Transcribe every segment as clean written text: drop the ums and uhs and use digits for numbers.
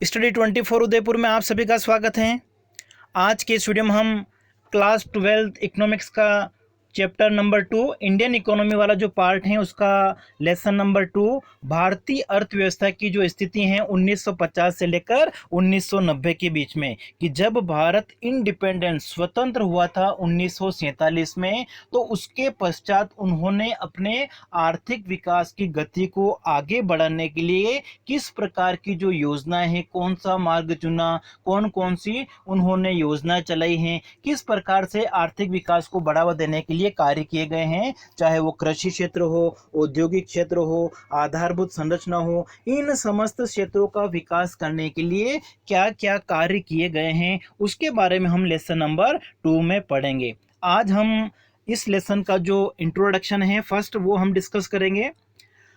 Study 24 Udaipur में आप सभी का स्वागत है। आज के इस वीडियो में हम क्लास 12 इकोनॉमिक्स का चैप्टर नंबर 2 इंडियन इकोनॉमी वाला जो पार्ट है उसका लेसन नंबर 2 भारतीय अर्थव्यवस्था की जो स्थिति है 1950 से लेकर 1990 के बीच में, कि जब भारत इंडिपेंडेंट स्वतंत्र हुआ था 1947 में, तो उसके पश्चात उन्होंने अपने आर्थिक विकास की गति को आगे बढ़ाने के लिए किस प्रकार की जो योजनाएं हैं, कौन सा मार्ग चुना, कौन कौन सी उन्होंने योजनाएं चलाई हैं, किस प्रकार से आर्थिक विकास को बढ़ावा देने के लिए कार्य किए गए हैं, चाहे वो कृषि क्षेत्र हो, औद्योगिक क्षेत्र हो, आधारभूत संरचना हो, इन समस्त क्षेत्रों का विकास करने के लिए क्या क्या कार्य किए गए हैं, उसके बारे में हम लेसन नंबर 2 में पढ़ेंगे। आज हम इस लेसन का जो इंट्रोडक्शन है फर्स्ट वो हम डिस्कस करेंगे।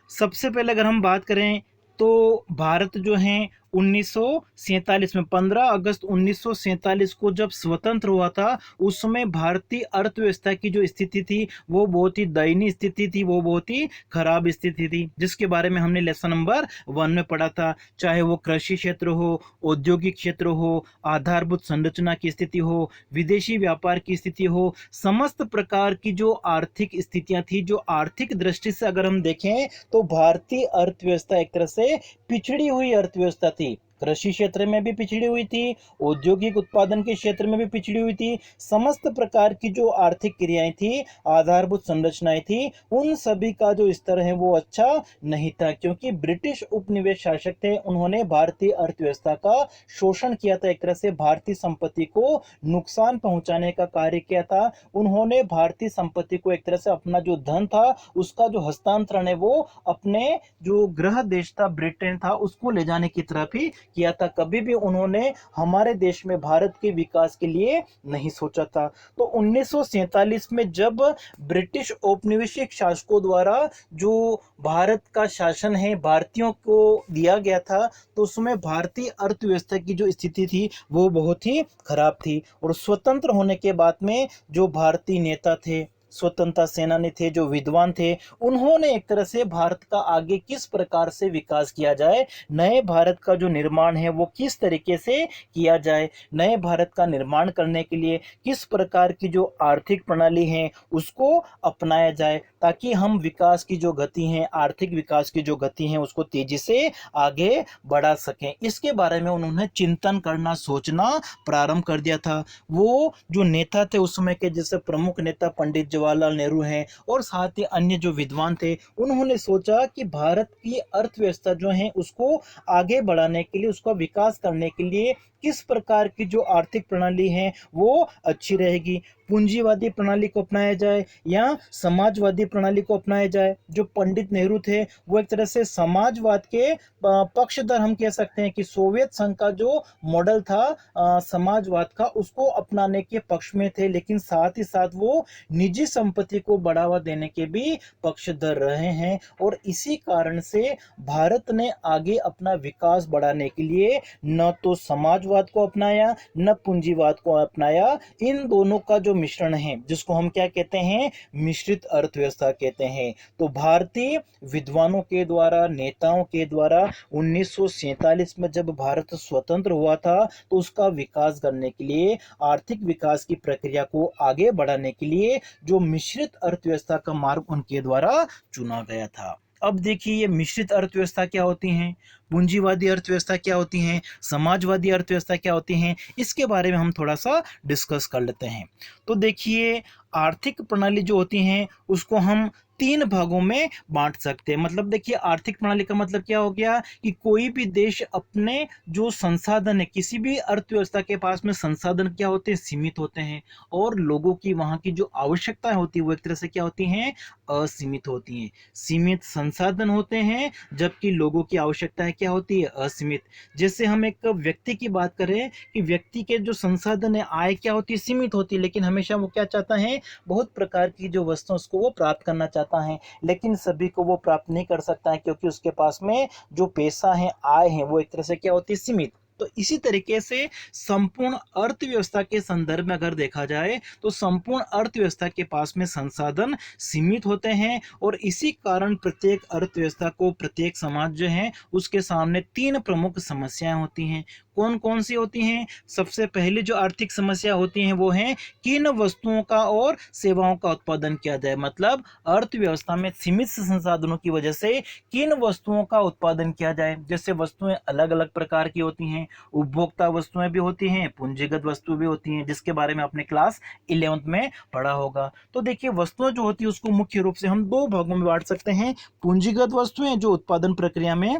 सबसे पहले अगर हम बात करें तो भारत जो है 1947 में 15 अगस्त 1947 को जब स्वतंत्र हुआ था, उस समय भारतीय अर्थव्यवस्था की जो स्थिति थी वो बहुत ही दयनीय स्थिति थी, वो बहुत ही खराब स्थिति थी, जिसके बारे में हमने लेसन नंबर 1 में पढ़ा था। चाहे वो कृषि क्षेत्र हो, औद्योगिक क्षेत्र हो, आधारभूत संरचना की स्थिति हो, विदेशी व्यापार की स्थिति हो, समस्त प्रकार की जो आर्थिक स्थितियां थी, जो आर्थिक दृष्टि से अगर हम देखें तो भारतीय अर्थव्यवस्था एक तरह से पिछड़ी हुई अर्थव्यवस्था थी। कृषि क्षेत्र में भी पिछड़ी हुई थी, औद्योगिक उत्पादन के क्षेत्र में भी पिछड़ी हुई थी, समस्त प्रकार की जो आर्थिक क्रियाएं थी, आधारभूत संरचनाएं थी, उन सभी का जो स्तर है वो अच्छा नहीं था, क्योंकि ब्रिटिश उपनिवेश शासक थे, उन्होंने भारतीय अर्थव्यवस्था का शोषण किया था, एक तरह से भारतीय संपत्ति को नुकसान पहुंचाने का कार्य किया था। उन्होंने भारतीय संपत्ति को एक तरह से अपना जो धन था उसका जो हस्तांतरण है वो अपने जो गृह देश था ब्रिटेन था उसको ले जाने की तरफ ही किया था। कभी भी उन्होंने हमारे देश में भारत के विकास के लिए नहीं सोचा था। तो 1947 में जब ब्रिटिश औपनिवेशिक शासकों द्वारा जो भारत का शासन है भारतीयों को दिया गया था, तो उसमें भारतीय अर्थव्यवस्था की जो स्थिति थी वो बहुत ही खराब थी। और स्वतंत्र होने के बाद में जो भारतीय नेता थे, स्वतंत्रता सेनानी थे, जो विद्वान थे, उन्होंने एक तरह से भारत का आगे किस प्रकार से विकास किया जाए, नए भारत का जो निर्माण है वो किस तरीके से किया जाए, नए भारत का निर्माण करने के लिए किस प्रकार की जो आर्थिक प्रणाली है उसको अपनाया जाए, ताकि हम विकास की जो गति है, आर्थिक विकास की जो गति है उसको तेजी से आगे बढ़ा सकें। इसके बारे में उन्होंने चिंतन करना, सोचना प्रारंभ कर दिया था। वो जो नेता थे उस समय के, जैसे प्रमुख नेता पंडित जवाहरलाल नेहरू हैं और साथ ही अन्य जो विद्वान थे, उन्होंने सोचा कि भारत की अर्थव्यवस्था जो है उसको आगे बढ़ाने के लिए, उसका विकास करने के लिए किस प्रकार की जो आर्थिक प्रणाली है वो अच्छी रहेगी। पूंजीवादी प्रणाली को अपनाया जाए या समाजवादी प्रणाली को अपनाया जाए। जो पंडित नेहरू थे वो एक तरह से समाजवाद के पक्षधर हम कह सकते हैं, कि सोवियत संघ का जो मॉडल था समाजवाद का, उसको अपनाने के पक्ष में थे, लेकिन साथ ही साथ वो निजी संपत्ति को बढ़ावा देने के भी पक्षधर रहे हैं। और इसी कारण से भारत ने आगे अपना विकास बढ़ाने के लिए न तो समाजवाद को अपनाया न पूंजीवाद को अपनाया। इन दोनों का जो मिश्रण है, जिसको हम क्या कहते हैं, मिश्रित अर्थव्यवस्था कहते हैं। तो भारतीय विद्वानों के द्वारा, नेताओं के द्वारा 1947 में जब भारत स्वतंत्र हुआ था, तो उसका विकास करने के लिए, आर्थिक विकास की प्रक्रिया को आगे बढ़ाने के लिए जो मिश्रित अर्थव्यवस्था का मार्ग उनके द्वारा चुना गया था। अब देखिए ये मिश्रित अर्थव्यवस्था क्या होती हैं, पूंजीवादी अर्थव्यवस्था क्या होती हैं, समाजवादी अर्थव्यवस्था क्या होती हैं, इसके बारे में हम थोड़ा सा डिस्कस कर लेते हैं। तो देखिए आर्थिक प्रणाली जो होती हैं उसको हम 3 भागों में बांट सकते हैं। मतलब देखिए आर्थिक प्रणाली का मतलब क्या हो गया, कि कोई भी देश अपने जो संसाधन है, किसी भी अर्थव्यवस्था के पास में संसाधन क्या होते हैं, सीमित होते हैं, और लोगों की वहाँ की जो आवश्यकताएं होती है वो एक तरह से क्या होती हैं, असीमित होती हैं। सीमित संसाधन होते हैं जबकि लोगों की आवश्यकताएं क्या होती है, असीमित। जैसे हम एक व्यक्ति की बात करें, कि व्यक्ति के जो संसाधन है, आय क्या होती है, सीमित होती है, लेकिन हमेशा वो क्या चाहता है, बहुत प्रकार की जो वस्तु उसको वो प्राप्त करना चाहता है, लेकिन सभी को वो प्राप्त नहीं कर सकता है, क्योंकि उसके पास में जो पैसा है, आय है, वो एक तरह से क्या होती है, सीमित। तो इसी तरीके से संपूर्ण अर्थव्यवस्था के संदर्भ में अगर देखा जाए तो संपूर्ण अर्थव्यवस्था के पास में संसाधन सीमित होते हैं, और इसी कारण प्रत्येक अर्थव्यवस्था को, प्रत्येक समाज जो है उसके सामने तीन प्रमुख समस्याएं होती हैं। कौन कौन सी होती हैं? सबसे पहली जो आर्थिक समस्या होती है वो है किन वस्तुओं का और सेवाओं का उत्पादन किया जाए। मतलब अर्थव्यवस्था में सीमित संसाधनों की वजह से किन वस्तुओं का उत्पादन किया जाए। जैसे वस्तुएं अलग अलग प्रकार की होती हैं, उपभोक्ता वस्तुएं भी होती हैं, पूंजीगत वस्तु भी होती हैं, जिसके बारे में आपने क्लास 11th में पढ़ा होगा। तो देखिए, वस्तुएं जो होती है उसको मुख्य रूप से हम दो भागों में बांट सकते हैं। पूंजीगत वस्तुएं जो उत्पादन प्रक्रिया में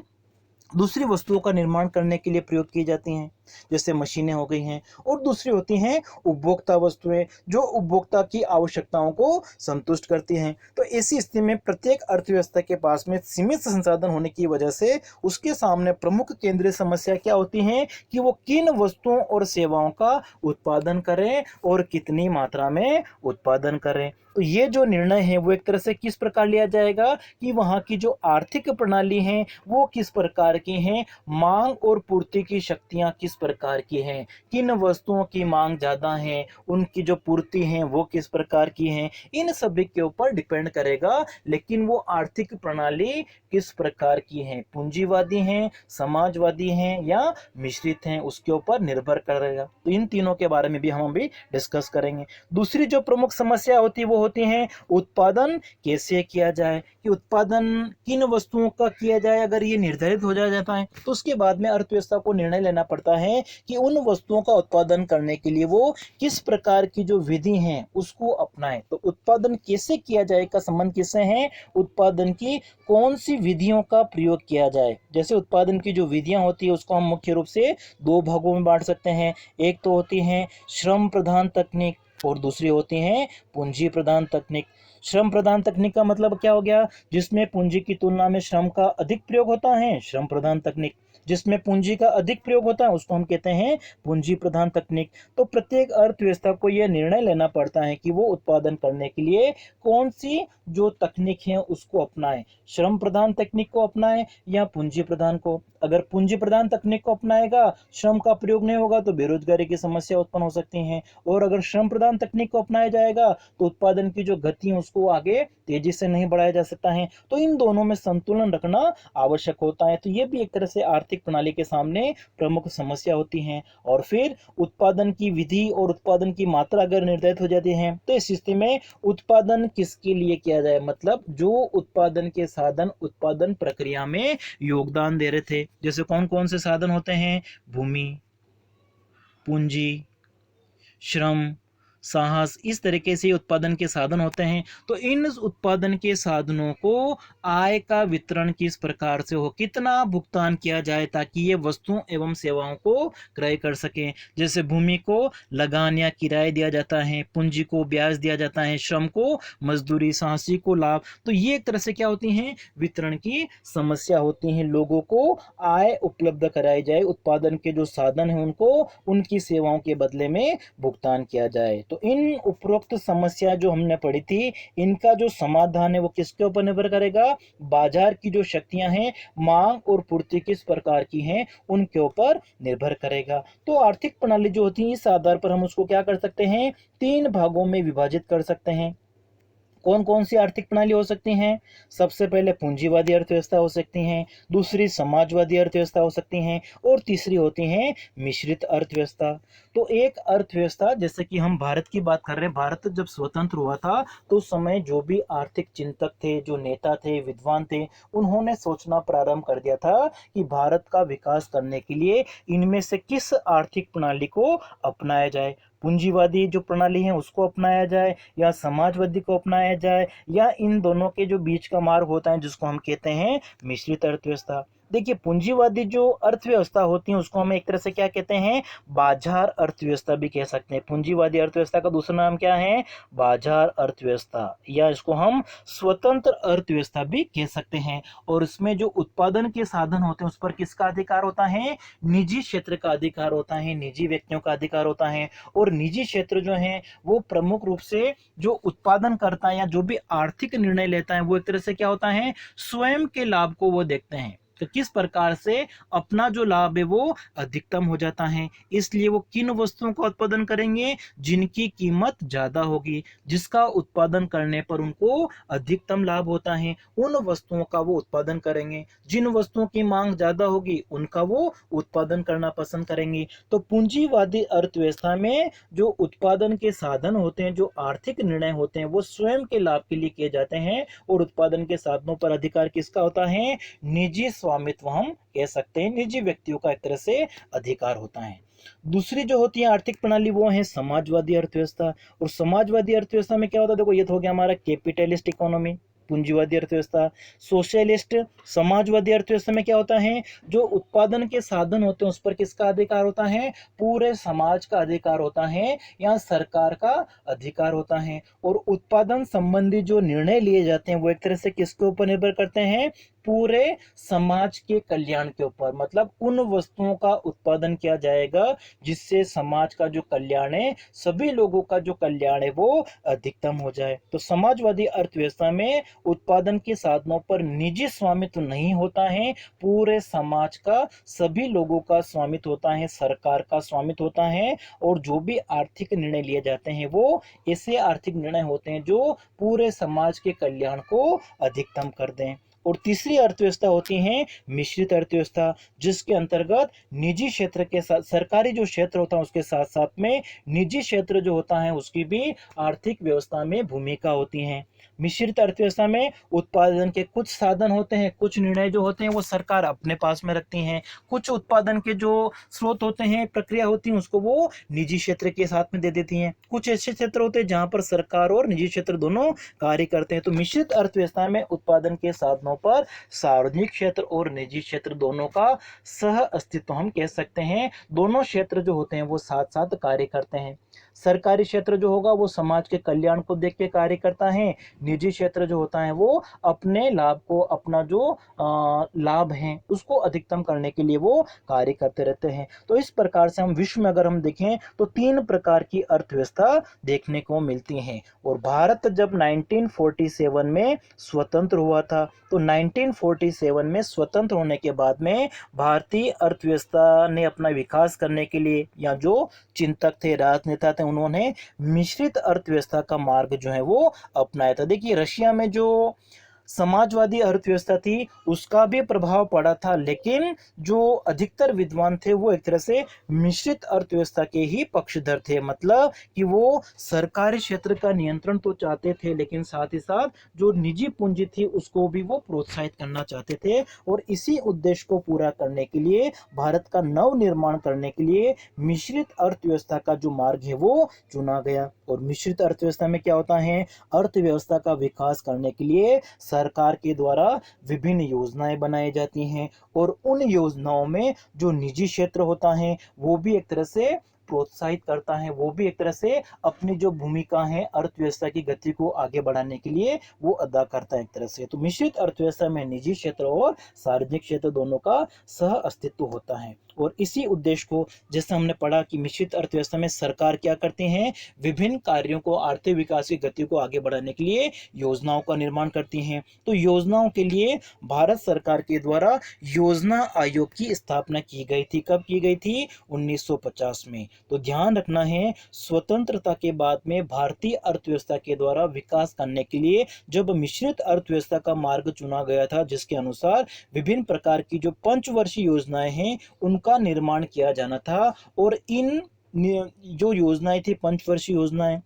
दूसरी वस्तुओं का निर्माण करने के लिए प्रयोग की जाती हैं, जैसे मशीनें हो गई हैं, और दूसरी होती हैं उपभोक्ता वस्तुएं जो उपभोक्ता की आवश्यकताओं को संतुष्ट करती हैं। तो ऐसी स्थिति में प्रत्येक अर्थव्यवस्था के पास में सीमित संसाधन होने की वजह से उसके सामने प्रमुख केंद्रीय समस्या क्या होती है कि वो किन वस्तुओं और सेवाओं का उत्पादन करें और कितनी मात्रा में उत्पादन करें। तो ये जो निर्णय है वो एक तरह से किस प्रकार लिया जाएगा कि वहाँ की जो आर्थिक प्रणाली है वो किस प्रकार की है, मांग और पूर्ति की शक्तियाँ किस प्रकार की हैं, किन वस्तुओं की मांग ज़्यादा है, उनकी जो पूर्ति है वो किस प्रकार की है, इन सभी के ऊपर डिपेंड करेगा। लेकिन वो आर्थिक प्रणाली किस प्रकार की है, पूंजीवादी है, समाजवादी है या मिश्रित है, उसके ऊपर निर्भर करेगा। तो इन तीनों के बारे में भी हम अभी डिस्कस करेंगे। दूसरी जो प्रमुख समस्या होती है वो होती है उत्पादन कैसे किया जाए, कि उत्पादन किन वस्तुओं का किया जाए। अगर ये निर्धारित हो जाता है तो उसके बाद में अर्थव्यवस्था को निर्णय लेना पड़ता है कि उन वस्तुओं का उत्पादन करने के लिए वो किस प्रकार की जो विधि है उसको अपनाएं। तो उत्पादन कैसे किया जाए का संबंध किससे है? उत्पादन की कौन सी विधियों का प्रयोग किया जाए। जैसे उत्पादन की जो विधियां होती है उसको हम मुख्य रूप से दो भागों में बांट सकते हैं। एक तो होती है श्रम प्रधान तकनीक और दूसरी होती है पूंजी प्रधान तकनीक। श्रम प्रधान तकनीक का मतलब क्या हो गया? जिसमें पूंजी की तुलना में श्रम का अधिक प्रयोग होता है, श्रम प्रधान तकनीक। जिसमें पूंजी का अधिक प्रयोग होता है उसको हम कहते हैं पूंजी प्रधान तकनीक। तो प्रत्येक अर्थव्यवस्था को यह निर्णय लेना पड़ता है कि वो उत्पादन करने के लिए कौन सी जो तकनीक है उसको अपनाएं, श्रम प्रधान तकनीक को अपनाएं या पूंजी प्रधान को। अगर पूंजी प्रधान तकनीक को अपनाएगा, श्रम का प्रयोग नहीं होगा तो बेरोजगारी की समस्या उत्पन्न हो सकती है, और अगर श्रम प्रधान तकनीक को अपनाया जाएगा तो उत्पादन की जो गति है उसको आगे तेजी से नहीं बढ़ाया जा सकता है। तो इन दोनों में संतुलन रखना आवश्यक होता है। तो ये भी एक तरह से आर्थिक प्रणाली के सामने प्रमुख समस्या होती है। और फिर उत्पादन की विधि और उत्पादन की मात्रा अगर निर्धारित हो जाती है तो इस स्थिति में उत्पादन किसके लिए किया जाए, मतलब जो उत्पादन के साधन उत्पादन प्रक्रिया में योगदान दे रहे थे। जैसे कौन कौन से साधन होते हैं? भूमि, पूंजी, श्रम, साहस, इस तरीके से उत्पादन के साधन होते हैं। तो इन उत्पादन के साधनों को आय का वितरण किस प्रकार से हो, कितना भुगतान किया जाए ताकि ये वस्तुओं एवं सेवाओं को क्रय कर सकें। जैसे भूमि को लगान या किराए दिया जाता है, पूंजी को ब्याज दिया जाता है, श्रम को मजदूरी, साहसी को लाभ। तो ये एक तरह से क्या होती हैं? वितरण की समस्या होती है। लोगों को आय उपलब्ध कराई जाए, उत्पादन के जो साधन हैं उनको उनकी सेवाओं के बदले में भुगतान किया जाए। तो इन उपरोक्त समस्या जो हमने पढ़ी थी इनका जो समाधान है वो किसके ऊपर निर्भर करेगा? बाजार की जो शक्तियां हैं, मांग और पूर्ति किस प्रकार की हैं उनके ऊपर निर्भर करेगा। तो आर्थिक प्रणाली जो होती है इस आधार पर हम उसको क्या कर सकते हैं? तीन भागों में विभाजित कर सकते हैं। कौन कौन सी आर्थिक प्रणाली हो सकती हैं? सबसे पहले पूंजीवादी अर्थव्यवस्था हो सकती हैं, दूसरी समाजवादी अर्थव्यवस्था हो सकती हैं, और तीसरी होती हैं मिश्रित अर्थव्यवस्था। तो एक अर्थव्यवस्था, जैसे कि हम भारत की बात कर रहे हैं, भारत जब स्वतंत्र हुआ था तो उस समय जो भी आर्थिक चिंतक थे, जो नेता थे, विद्वान थे, उन्होंने सोचना प्रारंभ कर दिया था कि भारत का विकास करने के लिए इनमें से किस आर्थिक प्रणाली को अपनाया जाए। पूंजीवादी जो प्रणाली है उसको अपनाया जाए या समाजवादी को अपनाया जाए, या इन दोनों के जो बीच का मार्ग होता है जिसको हम कहते हैं मिश्रित अर्थव्यवस्था। देखिए, पूंजीवादी जो अर्थव्यवस्था होती है उसको हम एक तरह से क्या कहते हैं? बाजार अर्थव्यवस्था भी कह सकते हैं। पूंजीवादी अर्थव्यवस्था का दूसरा नाम क्या है? बाजार अर्थव्यवस्था, या इसको हम स्वतंत्र अर्थव्यवस्था भी कह सकते हैं। और इसमें जो उत्पादन के साधन होते हैं उस पर किसका अधिकार होता है? निजी क्षेत्र का अधिकार होता है, निजी व्यक्तियों का अधिकार होता है। और निजी क्षेत्र जो है वो प्रमुख रूप से जो उत्पादन करता है या जो भी आर्थिक निर्णय लेता है वो एक तरह से क्या होता है? स्वयं के लाभ को वो देखते हैं। तो किस प्रकार से अपना जो लाभ है वो अधिकतम हो जाता है। इसलिए वो किन वस्तुओं का उत्पादन करेंगे, जिनकी कीमत ज्यादा होगी, जिसका उत्पादन करने पर उनको अधिकतम लाभ होता है, उन वस्तुओं का वो उत्पादन करेंगे। जिन वस्तुओं की मांग ज्यादा होगी उनका वो उत्पादन करना पसंद करेंगे। तो पूंजीवादी अर्थव्यवस्था में जो उत्पादन के साधन होते हैं, जो आर्थिक निर्णय होते हैं, वो स्वयं के लाभ के लिए किए जाते हैं और उत्पादन के साधनों पर अधिकार किसका होता है, निजी स्वामित्व हम कह सकते हैं, निजी व्यक्तियों का एक तरह से अधिकार होता है। दूसरी जो होती है आर्थिक प्रणाली वो है समाजवादी अर्थव्यवस्था। और समाजवादी अर्थव्यवस्था में क्या होता है, देखो ये तो हो गया हमारा कैपिटलिस्ट इकोनॉमी, पूंजीवादी अर्थव्यवस्था। सोशलिस्ट समाजवादी अर्थव्यवस्था में क्या होता है, जो उत्पादन के साधन होते हैं उस पर किसका अधिकार होता है, पूरे समाज का अधिकार होता है, या सरकार का अधिकार होता है। और उत्पादन संबंधी जो निर्णय लिए जाते हैं वो एक तरह से किसके ऊपर निर्भर करते हैं, पूरे समाज के कल्याण के ऊपर। मतलब उन वस्तुओं का उत्पादन किया जाएगा जिससे समाज का जो कल्याण है, सभी लोगों का जो कल्याण है वो अधिकतम हो जाए। तो समाजवादी अर्थव्यवस्था में उत्पादन के साधनों पर निजी स्वामित्व नहीं होता है, पूरे समाज का, सभी लोगों का स्वामित्व होता है, सरकार का स्वामित्व होता है। और जो भी आर्थिक निर्णय लिए जाते हैं वो ऐसे आर्थिक निर्णय होते हैं जो पूरे समाज के कल्याण को अधिकतम कर दें। और तीसरी अर्थव्यवस्था होती है मिश्रित अर्थव्यवस्था, जिसके अंतर्गत निजी क्षेत्र के साथ सरकारी जो क्षेत्र होता है उसके साथ साथ में निजी क्षेत्र जो होता है उसकी भी आर्थिक व्यवस्था में भूमिका होती है। मिश्रित अर्थव्यवस्था में उत्पादन के कुछ साधन होते हैं, कुछ निर्णय जो होते हैं वो सरकार अपने पास में रखती है, कुछ उत्पादन के जो स्रोत होते हैं, प्रक्रिया होती है, उसको वो निजी क्षेत्र के साथ में दे देती हैं। कुछ ऐसे क्षेत्र होते हैं जहां पर सरकार और निजी क्षेत्र दोनों कार्य करते हैं। तो मिश्रित अर्थव्यवस्था में उत्पादन के साधनों पर सार्वजनिक क्षेत्र और निजी क्षेत्र दोनों का सह अस्तित्व हम कह सकते हैं। दोनों क्षेत्र जो होते हैं वो साथ साथ कार्य करते हैं। सरकारी क्षेत्र जो होगा वो समाज के कल्याण को देख के कार्य करता है, निजी क्षेत्र जो होता है वो अपने लाभ को, अपना जो लाभ है उसको अधिकतम करने के लिए वो कार्य करते रहते हैं। तो इस प्रकार से हम विश्व में अगर हम देखें तो तीन प्रकार की अर्थव्यवस्था देखने को मिलती हैं। और भारत जब 1947 में स्वतंत्र हुआ था, तो 1947 में स्वतंत्र होने के बाद में भारतीय अर्थव्यवस्था ने अपना विकास करने के लिए, या जो चिंतक थे, राजनेता थे, उन्होंने मिश्रित अर्थव्यवस्था का मार्ग जो है वो अपनाया था। देखिए रशिया में जो समाजवादी अर्थव्यवस्था थी उसका भी प्रभाव पड़ा था, लेकिन जो अधिकतर विद्वान थे वो एक तरह से मिश्रित अर्थव्यवस्था के ही पक्षधर थे। मतलब कि वो सरकारी क्षेत्र का नियंत्रण तो चाहते थे, लेकिन साथ ही साथ जो निजी पूंजी थी उसको भी वो प्रोत्साहित करना चाहते थे। और इसी उद्देश्य को पूरा करने के लिए, भारत का नव निर्माण करने के लिए मिश्रित अर्थव्यवस्था का जो मार्ग है वो चुना गया। और मिश्रित अर्थव्यवस्था में क्या होता है, अर्थव्यवस्था का विकास करने के लिए सरकार के द्वारा विभिन्न योजनाएं बनाई जाती हैं, और उन योजनाओं में जो निजी क्षेत्र होता है वो भी एक तरह से प्रोत्साहित करता है, वो भी एक तरह से अपनी जो भूमिका है अर्थव्यवस्था की गति को आगे बढ़ाने के लिए वो अदा करता है एक तरह से। तो मिश्रित अर्थव्यवस्था में निजी क्षेत्र और सार्वजनिक क्षेत्र दोनों का सह अस्तित्व होता है। और इसी उद्देश्य को, जैसे हमने पढ़ा कि मिश्रित अर्थव्यवस्था में सरकार क्या करती है, विभिन्न कार्यों को, आर्थिक विकास की गति को आगे बढ़ाने के लिए योजनाओं का निर्माण करती हैं। तो योजनाओं के लिए भारत सरकार के द्वारा योजना आयोग की स्थापना की गई थी। कब की गई थी, 1950 में। तो ध्यान रखना है, स्वतंत्रता के बाद में भारतीय अर्थव्यवस्था के द्वारा विकास करने के लिए जब मिश्रित अर्थव्यवस्था का मार्ग चुना गया था, जिसके अनुसार विभिन्न प्रकार की जो पंचवर्षीय योजनाएं हैं उनका निर्माण किया जाना था। और इन जो योजनाएं थी, पंचवर्षीय योजनाएं,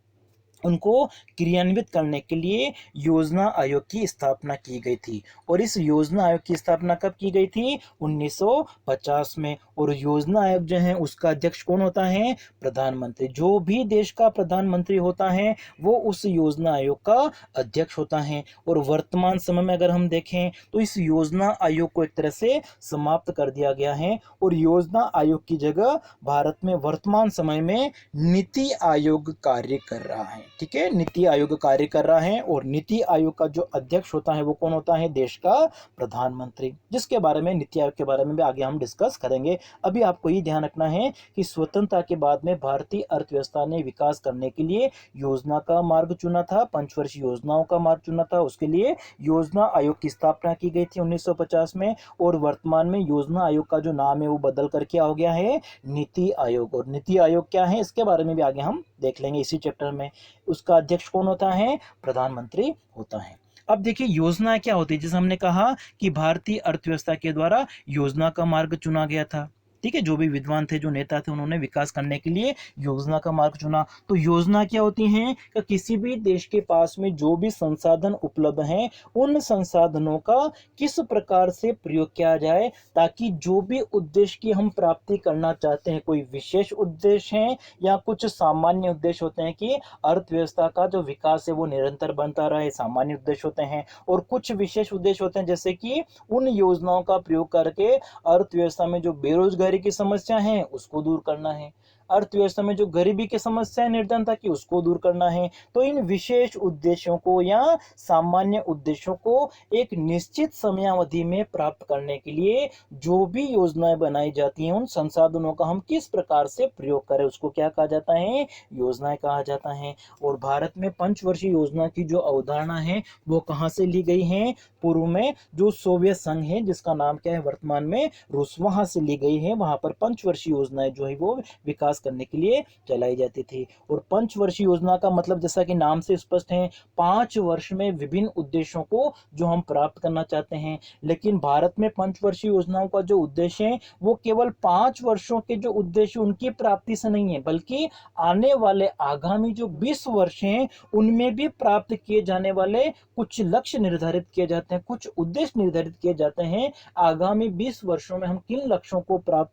उनको क्रियान्वित करने के लिए योजना आयोग की स्थापना की गई थी। और इस योजना आयोग की स्थापना कब की गई थी, 1950 में। और योजना आयोग जो है उसका अध्यक्ष कौन होता है, प्रधानमंत्री। जो भी देश का प्रधानमंत्री होता है वो उस योजना आयोग का अध्यक्ष होता है। और वर्तमान समय में अगर हम देखें तो इस योजना आयोग को एक तरह से समाप्त कर दिया गया है, और योजना आयोग की जगह भारत में वर्तमान समय में नीति आयोग कार्य कर रहा है। ठीक है, नीति आयोग कार्य कर रहा है और नीति आयोग का जो अध्यक्ष होता है वो कौन होता है, देश का प्रधानमंत्री, जिसके बारे में नीति आयोग के बारे में भी आगे हम डिस्कस करेंगे। अभी आपको ये ध्यान रखना है कि स्वतंत्रता के बाद में भारतीय अर्थव्यवस्था ने विकास करने के लिए योजना का मार्ग चुना था, पंचवर्षीय योजनाओं का मार्ग चुना था। उसके लिए योजना आयोग की स्थापना की गई थी 1950 में, और वर्तमान में योजना आयोग का जो नाम है वो बदल कर क्या हो गया है, नीति आयोग। और नीति आयोग क्या है इसके बारे में भी आगे हम देख लेंगे इसी चैप्टर में। उसका अध्यक्ष कौन होता है, प्रधानमंत्री होता है। अब देखिए योजना क्या होती है, जैसे हमने कहा कि भारतीय अर्थव्यवस्था के द्वारा योजना का मार्ग चुना गया था, ठीक है, जो भी विद्वान थे, जो नेता थे, उन्होंने विकास करने के लिए योजना का मार्ग चुना। तो योजना क्या होती हैं कि किसी भी देश के पास में जो भी संसाधन उपलब्ध हैं उन संसाधनों का किस प्रकार से प्रयोग किया जाए ताकि जो भी उद्देश्य की हम प्राप्ति करना चाहते हैं, कोई विशेष उद्देश्य है या कुछ सामान्य उद्देश्य होते हैं कि अर्थव्यवस्था का जो विकास है वो निरंतर बनता रहे, सामान्य उद्देश्य होते हैं, और कुछ विशेष उद्देश्य होते हैं जैसे कि उन योजनाओं का प्रयोग करके अर्थव्यवस्था में जो बेरोजगारी की समस्या है उसको दूर करना है, अर्थव्यवस्था में जो गरीबी की समस्या है, निर्धनता की, उसको दूर करना है। तो इन विशेष उद्देश्यों को या सामान्य उद्देश्यों को एक निश्चित समयावधि में प्राप्त करने के लिए जो भी योजनाएं बनाई जाती हैं उन संसाधनों का हम किस प्रकार से प्रयोग करें उसको क्या कहा जाता है, योजनाएं कहा जाता है। और भारत में पंचवर्षीय योजना की जो अवधारणा है वो कहां से ली गई है, पूर्व में जो सोवियत संघ है जिसका नाम क्या है वर्तमान में रूस, वहां से ली गई है। वहां पर पंचवर्षीय योजनाएं जो है वो विकास करने के लिए चलाई जाती थी। और पंचवर्षीय योजना का मतलब जैसा कि नाम से स्पष्ट है, 5 वर्ष में विभिन्न उद्देश्यों को जो हम प्राप्त करना चाहते हैं। लेकिन भारत में पंचवर्षीय योजनाओं का जो उद्देश्य है वो केवल 5 वर्षों के जो उद्देश्य उनकी प्राप्ति से नहीं है, बल्कि आने वाले आगामी जो 20 वर्ष हैं उनमें भी प्राप्त किए जाने वाले कुछ लक्ष्य निर्धारित किए जाते हैं, कुछ उद्देश्य निर्धारित किए जाते हैं। आगामी 20 वर्षों में हम किन लक्ष्यों को प्राप्त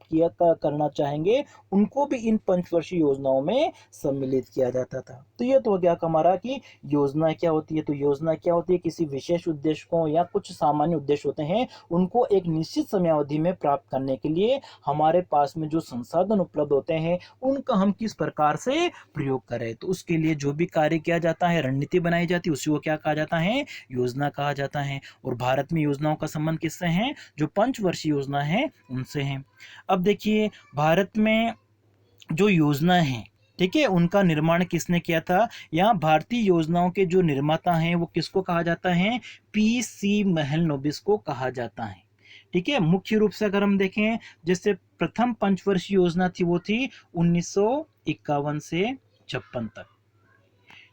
करना चाहेंगे उनको भी इन पंचवर्षीय योजनाओं में सम्मिलित किया जाता था। तो ये तो हो गया हमारा कि योजना क्या होती है। तो योजना क्या होती है, किसी विशेष उद्देश्य को या कुछ सामान्य उद्देश्य होते हैं उनको एक निश्चित समयावधि में प्राप्त करने के लिए हमारे पास में जो संसाधन उपलब्ध होते हैं उनका हम किस प्रकार से प्रयोग करें। तो उसके लिए जो भी कार्य किया जाता है, रणनीति बनाई जाती है, उसी को क्या कहा जाता है, योजना कहा जाता है। और भारत में योजनाओं का संबंध किससे है, जो पंचवर्षीय योजना है उनसे है। अब देखिए भारत में जो योजना है, ठीक है, उनका निर्माण किसने किया था, या भारतीय योजनाओं के जो निर्माता हैं वो किसको कहा जाता है, पीसी महलनोबिस को कहा जाता है। ठीक है, मुख्य रूप से अगर हम देखें, जैसे प्रथम पंचवर्षीय योजना थी वो थी 1951 से 56 तक,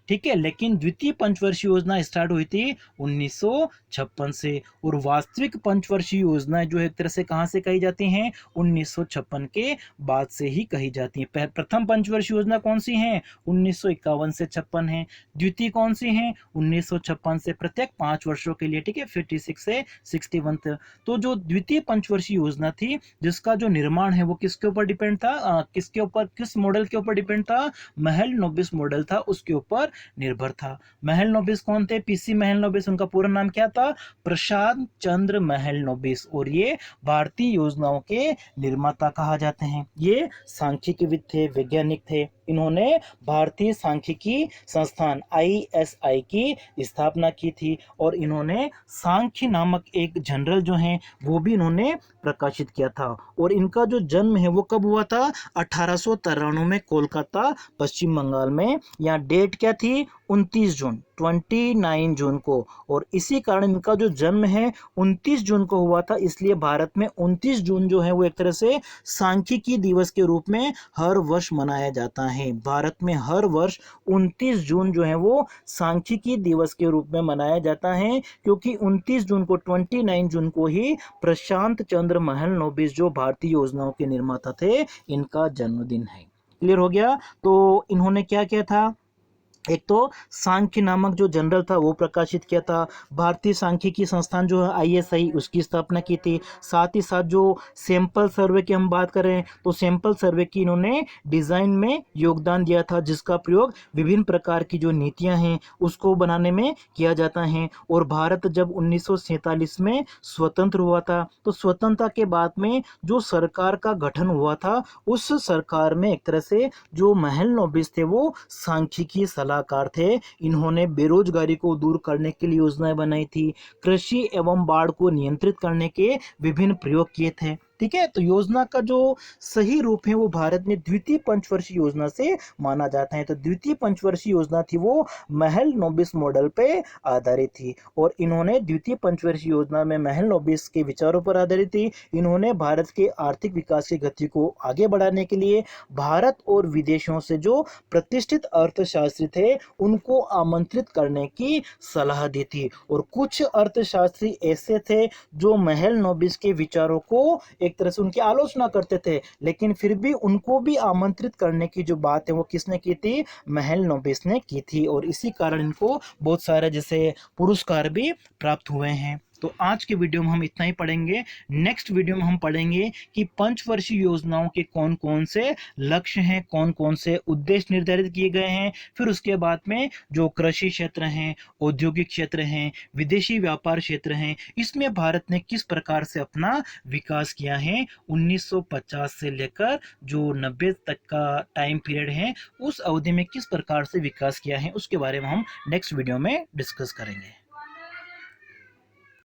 ठीक है, लेकिन द्वितीय पंचवर्षीय योजना स्टार्ट हुई थी 1956 से। और वास्तविक पंचवर्षीय योजनाएं जो एक तरह से कहां से कही जाती हैं, 1956 के बाद से ही कही जाती हैं। प्रथम पंचवर्षीय योजना कौन सी है, 1951 से 56 है। द्वितीय कौन सी है, 1956 से प्रत्येक 5 वर्षों के लिए, ठीक है, 56 से 61 तक। तो जो द्वितीय पंचवर्षीय योजना थी जिसका जो निर्माण है वो किसके ऊपर डिपेंड था, किसके ऊपर, किस मॉडल के ऊपर डिपेंड था, महलनोबिस मॉडल था, उसके ऊपर निर्भर था। महलनोबिस कौन थे, पीसी महलनोबिस, उनका पूरा नाम क्या था, प्रशांत चंद्र महलनोबिस। और ये भारतीय योजनाओं के निर्माता कहा जाते हैं। ये सांख्यिकीविद थे, वैज्ञानिक थे। इन्होंने भारतीय सांख्यिकी संस्थान ISI की स्थापना की थी और इन्होंने सांख्य नामक एक जर्नल जो है वो भी इन्होंने प्रकाशित किया था। और इनका जो जन्म है वो कब हुआ था, 1893 में कोलकाता पश्चिम बंगाल में। यहाँ डेट क्या थी, 29 जून को। और इसी कारण इनका जो जन्म है 29 जून को हुआ था, इसलिए भारत में 29 जून जो है वो एक तरह से सांख्यिकी दिवस के रूप में हर वर्ष मनाया जाता है। भारत में हर वर्ष 29 जून जो है वो सांख्यिकी दिवस के रूप में मनाया जाता है, क्योंकि 29 जून को 29 जून को ही प्रशांत चंद्र महलनोबिस जो भारतीय योजनाओं के निर्माता थे इनका जन्मदिन है। क्लियर हो गया। तो इन्होंने क्या किया था, एक तो सांख्य नामक जो जर्नल था वो प्रकाशित किया था, भारतीय सांख्यिकी संस्थान जो है ISI उसकी स्थापना की थी। साथ ही साथ जो सैंपल सर्वे की हम बात करें तो सैंपल सर्वे की इन्होंने डिजाइन में योगदान दिया था, जिसका प्रयोग विभिन्न प्रकार की जो नीतियां हैं उसको बनाने में किया जाता है। और भारत जब 1947 में स्वतंत्र हुआ था तो स्वतंत्रता के बाद में जो सरकार का गठन हुआ था उस सरकार में एक तरह से जो महलनोबिस थे वो सांख्यिकी सलाह सलाहकार थे। इन्होंने बेरोजगारी को दूर करने के लिए योजनाएं बनाई थी, कृषि एवं बाढ़ को नियंत्रित करने के विभिन्न प्रयोग किए थे। ठीक है, तो योजना का जो सही रूप है वो भारत में द्वितीय पंचवर्षीय योजना से माना जाता है। तो द्वितीय पंचवर्षीय योजना थी वो महल नोबिस मॉडल पे आधारित थी, और इन्होंने द्वितीय पंचवर्षीय योजना में महल नोबिस के विचारों पर आधारित थी। इन्होंने भारत के आर्थिक विकास की गति को आगे बढ़ाने के लिए भारत और विदेशों से जो प्रतिष्ठित अर्थशास्त्री थे उनको आमंत्रित करने की सलाह दी थी। और कुछ अर्थशास्त्री ऐसे थे जो महल नोबिस के विचारों को एक तरह से उनकी आलोचना करते थे, लेकिन फिर भी उनको भी आमंत्रित करने की जो बात है वो किसने की थी? महल नोबिस ने की थी, और इसी कारण इनको बहुत सारे जैसे पुरस्कार भी प्राप्त हुए हैं। तो आज के वीडियो में हम इतना ही पढ़ेंगे। नेक्स्ट वीडियो में हम पढ़ेंगे कि पंचवर्षीय योजनाओं के कौन कौन से लक्ष्य हैं, कौन कौन से उद्देश्य निर्धारित किए गए हैं। फिर उसके बाद में जो कृषि क्षेत्र हैं, औद्योगिक क्षेत्र हैं, विदेशी व्यापार क्षेत्र हैं, इसमें भारत ने किस प्रकार से अपना विकास किया है 1950 से लेकर जो 90 तक का टाइम पीरियड है उस अवधि में किस प्रकार से विकास किया है, उसके बारे में हम नेक्स्ट वीडियो में डिस्कस करेंगे।